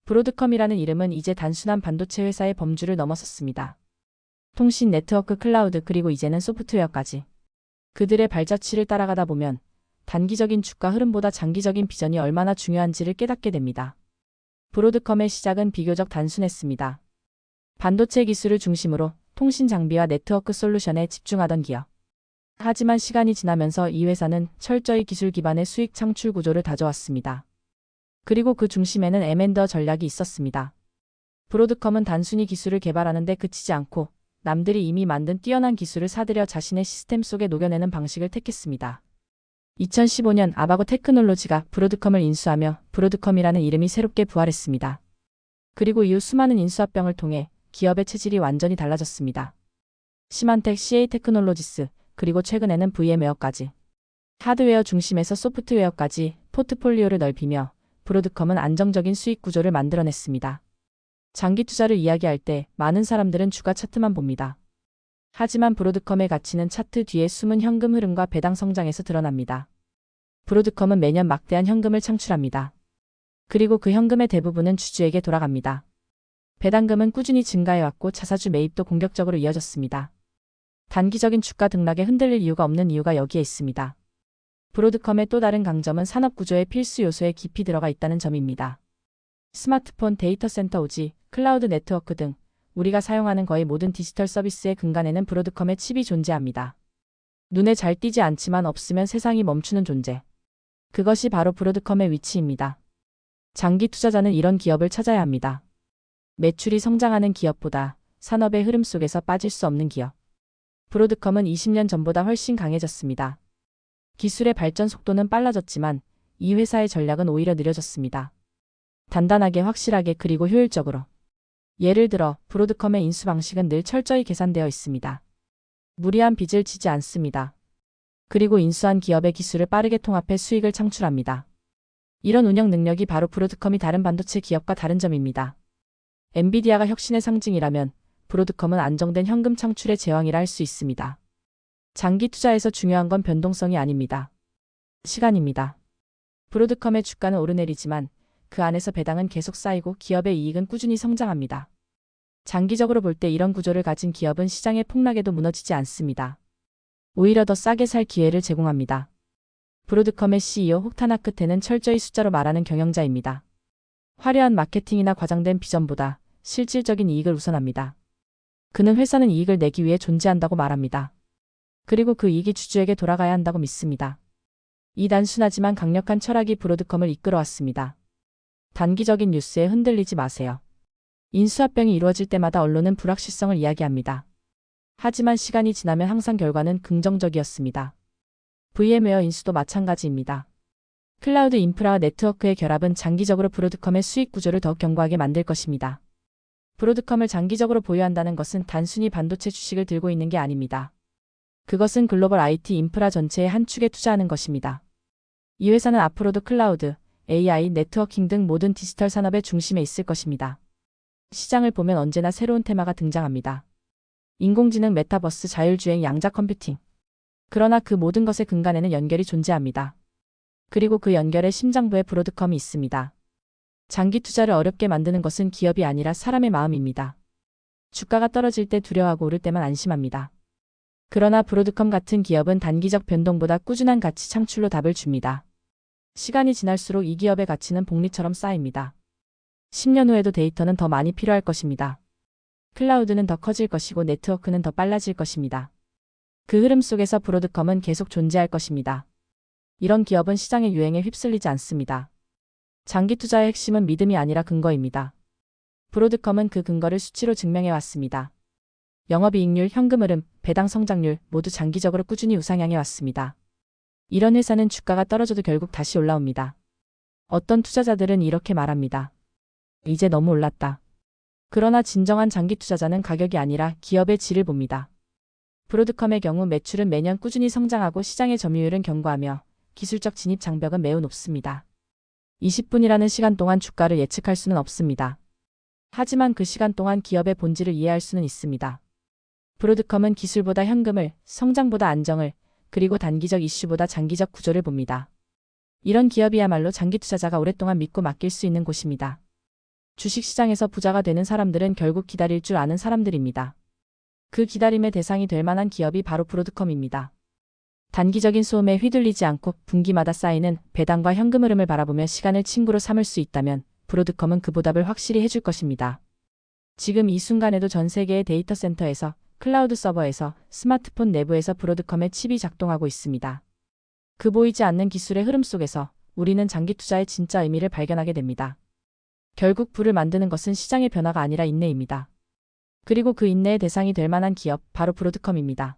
브로드컴이라는 이름은 이제 단순한 반도체 회사의 범주를 넘어섰습니다. 통신, 네트워크, 클라우드, 그리고 이제는 소프트웨어까지. 그들의 발자취를 따라가다 보면 단기적인 주가 흐름보다 장기적인 비전이 얼마나 중요한지를 깨닫게 됩니다. 브로드컴의 시작은 비교적 단순했습니다. 반도체 기술을 중심으로 통신 장비와 네트워크 솔루션에 집중하던 기업. 하지만 시간이 지나면서 이 회사는 철저히 기술 기반의 수익 창출 구조를 다져왔습니다. 그리고 그 중심에는 M&A 전략이 있었습니다. 브로드컴은 단순히 기술을 개발하는 데 그치지 않고 남들이 이미 만든 뛰어난 기술을 사들여 자신의 시스템 속에 녹여내는 방식을 택했습니다. 2015년 아바고 테크놀로지가 브로드컴을 인수하며 브로드컴이라는 이름이 새롭게 부활했습니다. 그리고 이후 수많은 인수합병을 통해 기업의 체질이 완전히 달라졌습니다. 시만텍, CA 테크놀로지스, 그리고 최근에는 VM웨어까지. 하드웨어 중심에서 소프트웨어까지 포트폴리오를 넓히며 브로드컴은 안정적인 수익 구조를 만들어냈습니다. 장기 투자를 이야기할 때 많은 사람들은 주가 차트만 봅니다. 하지만 브로드컴의 가치는 차트 뒤에 숨은 현금 흐름과 배당 성장에서 드러납니다. 브로드컴은 매년 막대한 현금을 창출합니다. 그리고 그 현금의 대부분은 주주에게 돌아갑니다. 배당금은 꾸준히 증가해왔고 자사주 매입도 공격적으로 이어졌습니다. 단기적인 주가 등락에 흔들릴 이유가 없는 이유가 여기에 있습니다. 브로드컴의 또 다른 강점은 산업 구조의 필수 요소에 깊이 들어가 있다는 점입니다. 스마트폰, 데이터 센터, 오지, 클라우드 네트워크 등 우리가 사용하는 거의 모든 디지털 서비스의 근간에는 브로드컴의 칩이 존재합니다. 눈에 잘 띄지 않지만 없으면 세상이 멈추는 존재. 그것이 바로 브로드컴의 위치입니다. 장기 투자자는 이런 기업을 찾아야 합니다. 매출이 성장하는 기업보다 산업의 흐름 속에서 빠질 수 없는 기업. 브로드컴은 20년 전보다 훨씬 강해졌습니다. 기술의 발전 속도는 빨라졌지만 이 회사의 전략은 오히려 느려졌습니다. 단단하게, 확실하게, 그리고 효율적으로. 예를 들어 브로드컴의 인수 방식은 늘 철저히 계산되어 있습니다. 무리한 빚을 지지 않습니다. 그리고 인수한 기업의 기술을 빠르게 통합해 수익을 창출합니다. 이런 운영 능력이 바로 브로드컴이 다른 반도체 기업과 다른 점입니다. 엔비디아가 혁신의 상징이라면 브로드컴은 안정된 현금 창출의 제왕이라 할 수 있습니다. 장기 투자에서 중요한 건 변동성이 아닙니다. 시간입니다. 브로드컴의 주가는 오르내리지만 그 안에서 배당은 계속 쌓이고 기업의 이익은 꾸준히 성장합니다. 장기적으로 볼 때 이런 구조를 가진 기업은 시장의 폭락에도 무너지지 않습니다. 오히려 더 싸게 살 기회를 제공합니다. 브로드컴의 CEO 혹타나 크테는 철저히 숫자로 말하는 경영자입니다. 화려한 마케팅이나 과장된 비전보다 실질적인 이익을 우선합니다. 그는 회사는 이익을 내기 위해 존재한다고 말합니다. 그리고 그 이익이 주주에게 돌아가야 한다고 믿습니다. 이 단순하지만 강력한 철학이 브로드컴을 이끌어왔습니다. 단기적인 뉴스에 흔들리지 마세요. 인수합병이 이루어질 때마다 언론은 불확실성을 이야기합니다. 하지만 시간이 지나면 항상 결과는 긍정적이었습니다. VM웨어 인수도 마찬가지입니다. 클라우드 인프라와 네트워크의 결합은 장기적으로 브로드컴의 수익 구조를 더욱 견고하게 만들 것입니다. 브로드컴을 장기적으로 보유한다는 것은 단순히 반도체 주식을 들고 있는 게 아닙니다. 그것은 글로벌 IT 인프라 전체의 한 축에 투자하는 것입니다. 이 회사는 앞으로도 클라우드, AI, 네트워킹 등 모든 디지털 산업의 중심에 있을 것입니다. 시장을 보면 언제나 새로운 테마가 등장합니다. 인공지능, 메타버스, 자율주행, 양자 컴퓨팅. 그러나 그 모든 것의 근간에는 연결이 존재합니다. 그리고 그 연결의 심장부에 브로드컴이 있습니다. 장기 투자를 어렵게 만드는 것은 기업이 아니라 사람의 마음입니다. 주가가 떨어질 때 두려워하고 오를 때만 안심합니다. 그러나 브로드컴 같은 기업은 단기적 변동보다 꾸준한 가치 창출로 답을 줍니다. 시간이 지날수록 이 기업의 가치는 복리처럼 쌓입니다. 10년 후에도 데이터는 더 많이 필요할 것입니다. 클라우드는 더 커질 것이고 네트워크는 더 빨라질 것입니다. 그 흐름 속에서 브로드컴은 계속 존재할 것입니다. 이런 기업은 시장의 유행에 휩쓸리지 않습니다. 장기 투자의 핵심은 믿음이 아니라 근거입니다. 브로드컴은 그 근거를 수치로 증명해 왔습니다. 영업이익률, 현금 흐름, 배당 성장률 모두 장기적으로 꾸준히 우상향해 왔습니다. 이런 회사는 주가가 떨어져도 결국 다시 올라옵니다. 어떤 투자자들은 이렇게 말합니다. 이제 너무 올랐다. 그러나 진정한 장기 투자자는 가격이 아니라 기업의 질을 봅니다. 브로드컴의 경우 매출은 매년 꾸준히 성장하고 시장의 점유율은 견고하며 기술적 진입 장벽은 매우 높습니다. 20분이라는 시간 동안 주가를 예측할 수는 없습니다. 하지만 그 시간 동안 기업의 본질을 이해할 수는 있습니다. 브로드컴은 기술보다 현금을, 성장보다 안정을, 그리고 단기적 이슈보다 장기적 구조를 봅니다. 이런 기업이야말로 장기 투자자가 오랫동안 믿고 맡길 수 있는 곳입니다. 주식시장에서 부자가 되는 사람들은 결국 기다릴 줄 아는 사람들입니다. 그 기다림의 대상이 될 만한 기업이 바로 브로드컴입니다. 단기적인 소음에 휘둘리지 않고 분기마다 쌓이는 배당과 현금 흐름을 바라보며 시간을 친구로 삼을 수 있다면 브로드컴은 그 보답을 확실히 해줄 것입니다. 지금 이 순간에도 전 세계의 데이터 센터에서, 클라우드 서버에서, 스마트폰 내부에서 브로드컴의 칩이 작동하고 있습니다. 그 보이지 않는 기술의 흐름 속에서 우리는 장기 투자의 진짜 의미를 발견하게 됩니다. 결국 부를 만드는 것은 시장의 변화가 아니라 인내입니다. 그리고 그 인내의 대상이 될 만한 기업, 바로 브로드컴입니다.